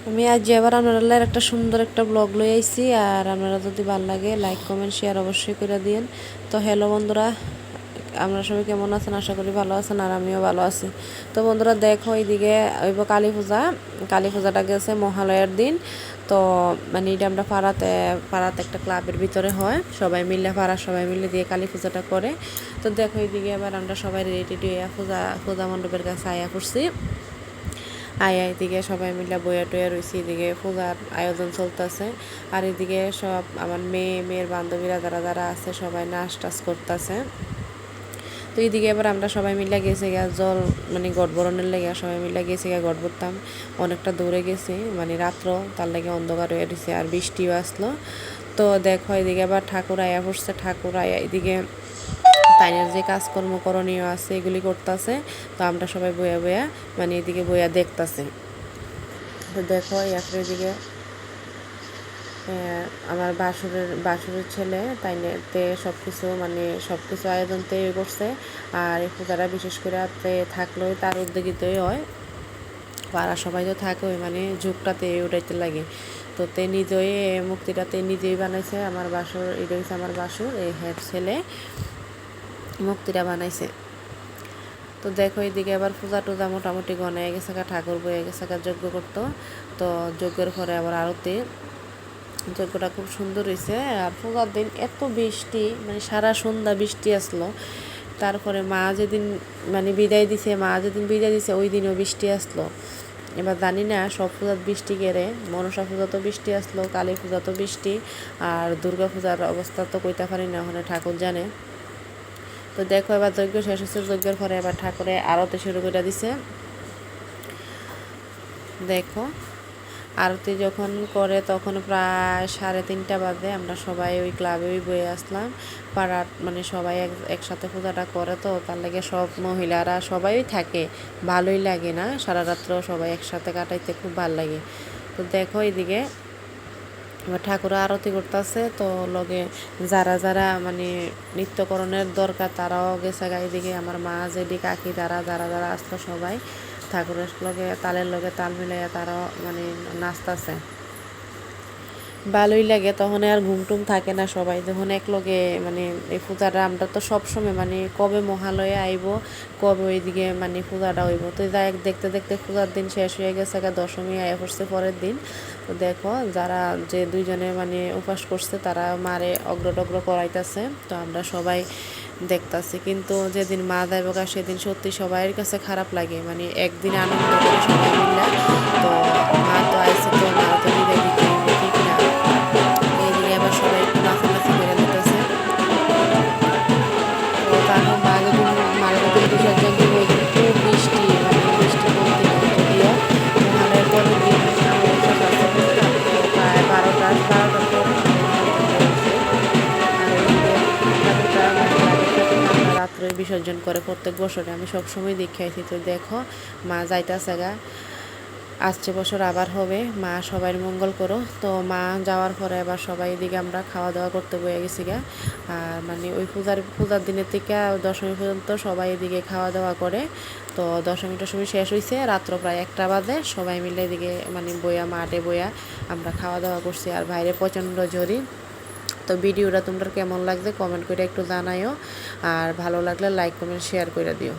আমি আজ আবার আপনারা একটা সুন্দর একটা ব্লগ লই আইছি। আর আপনারা যদি ভালো লাগে লাইক কমেন্ট শেয়ার অবশ্যই করে দিন। তো হ্যালো বন্ধুরা, আপনারা সবাই কেমন আছেন? আশা করি ভালো আছেন, আর আমিও ভালো আছি। তো বন্ধুরা দেখো, এইদিকে হইব কালী পূজাটা গেছে মহালয়ার দিন। তো মানে এটা আমরা পাড়াতে একটা ক্লাবের ভিতরে হয়, সবাই মিলে পাড়ার সবাই মিলে দিয়ে কালী পূজাটা করে। তো দেখো এইদিকে আবার আমরা সবাই রেডি হয়ে পূজা মণ্ডপের কাছে আয়া করছি। এদিকে সবাই মিলে বইয়া টইয়া রয়েছি, এদিকে পূজার আয়োজন চলতেছে। আর এদিকে সব আমার মেয়ের বান্ধবীরা যারা যারা আছে সবাই নাচ টাচ করতেছে। তো এইদিকে এবার আমরা সবাই মিলে গেছি গা জল মানে গড় বরণের লেগে সবাই মিলে গেছি গা গড় ভরতাম। অনেকটা দূরে গেছি, মানে রাত্র তার লেগে অন্ধকার হয়ে দিছে, আর বৃষ্টিও আসলো। তো দেখো এদিকে আবার ঠাকুর আয়া পড়ছে, ঠাকুর আয়া এদিকে তাইনের যে কাজকর্ম করণীয় আছে এগুলি করতেছে। তো আমরা সবাই বইয়া মানে এদিকে বইয়া দেখতেছি। তো দেখো এদিকে আমার বাসুরের ছেলে তাইনেতে সব কিছু আয়োজন তৈরি করছে। আর এই পূজাটা বিশেষ করে থাকলেও তার উদ্যোগিতই হয়, পাড়া সবাই তো থাকে, মানে ঝুঁকটাতে উঠাইতে লাগে। তো তে নিজেই মূর্তিটাতে নিজেই বানাইছে। আমার বাসুর এটা হচ্ছে আমার বাসুর এই হেড ছেলে মূর্তিটা বানাইছে। তো দেখো এইদিকে আবার পূজা টুজা মোটামুটি গনায় গেছে, ঠাকুর বয়ে গেছে, যজ্ঞ করতো। তো যজ্ঞের পরে আবার আরতি, যজ্ঞটা খুব সুন্দর হয়েছে। আর পূজার দিন এত বৃষ্টি, মানে সারা সন্ধ্যা বৃষ্টি আসলো। তারপরে মা যেদিন বিদায় দিছে ওই দিনও বৃষ্টি আসলো। এবার জানি না সব পূজার বৃষ্টি গেড়ে, মনসা পূজা তো বৃষ্টি আসলো, কালী পূজা তো বৃষ্টি, আর দুর্গা পূজার অবস্থা তো কইতে পারি না, ওখানে ঠাকুর জানে। তো দেখো এবার যজ্ঞ শেষ হচ্ছে, যজ্ঞের পরে এবার ঠাকুরে আরতি শুরু করে দিছে। দেখো আরতি যখন করে তখন প্রায় 3:30 বাজে। আমরা সবাই ওই ক্লাবেই বয়ে আসলাম। পাড়ার মানে সবাই একসাথে পূজাটা করে, তো তার লাগে সব মহিলারা সবাই থাকে, ভালোই লাগে না? সারা রাত্র সবাই একসাথে কাটাইতে খুব ভালো লাগে। তো দেখো এদিকে এবার ঠাকুর আরতি করতেছে। তো লগে যারা যারা নিত্যকরণের দরকার তারাও গেছে গা। এদিকে আমার মা যেদি কাকি যারা যারা আসলো সবাই ঠাকুরের লগে তালের লগে তাল মিলাইয়া তারাও নাচতেছে। ভালোই লাগে, তখন আর ঘুমটুম থাকে না, সবাই যখন একলগে এই পূজাটা আমরা তো সবসময় কবে মহালয়ে আইব, কবে ওইদিকে পূজাটা হইব। তো যাই দেখতে দেখতে পূজার দিন শেষ হয়ে গেছে, দশমী আয়া পড়ছে পরের দিন। তো দেখো যারা যে দুইজনে উপাস করছে তারা মারে অগ্র করাইতেছে। তো আমরা সবাই দেখতাছি, কিন্তু যেদিন মা যাইব সেদিন সত্যি সবাইয়ের কাছে খারাপ লাগে, একদিন আনন্দ করে সবাই মিলে। তো মা তো আইসে, তো মা তো বিদায় দিতে ঠিক না। এইদিকে আবার সবাই একটু নাচানাচি করে নিতেছে। তো তারপর মারা যদি বিসর্জন দিব, খুব বৃষ্টি বৃষ্টি বলতে নাই। যদিও মহালয়ের পরের দিন প্রায় 12টার পর রাত্রে বিসর্জন করে প্রত্যেক বছরে। আমি সবসময় দেখে আইছি। তো দেখো মা যাইতাছে গা, আসছে বছর আবার হবে। মা সবাই মঙ্গল করো। তো মা যাওয়ার পরে আবার সবাই এদিকে আমরা খাওয়া দাওয়া করতে বয়ে গেছি গা। আর ওই পূজার দিনের থেকে দশমী পর্যন্ত সবাই এদিকে খাওয়া দাওয়া করে। তো দশমী শেষ হয়েছে, রাত্র প্রায় 1টা বাজে। সবাই মিলে এদিকে মাঠে বইয়া আমরা খাওয়া দাওয়া করছি। আর বাইরে প্রচণ্ড ঝড়ি। তো ভিডিওটা তোমরা কেমন লাগছে কমেন্ট করে একটু জানাইও, আর ভালো লাগলে লাইক কমেন্ট শেয়ার করে দিও।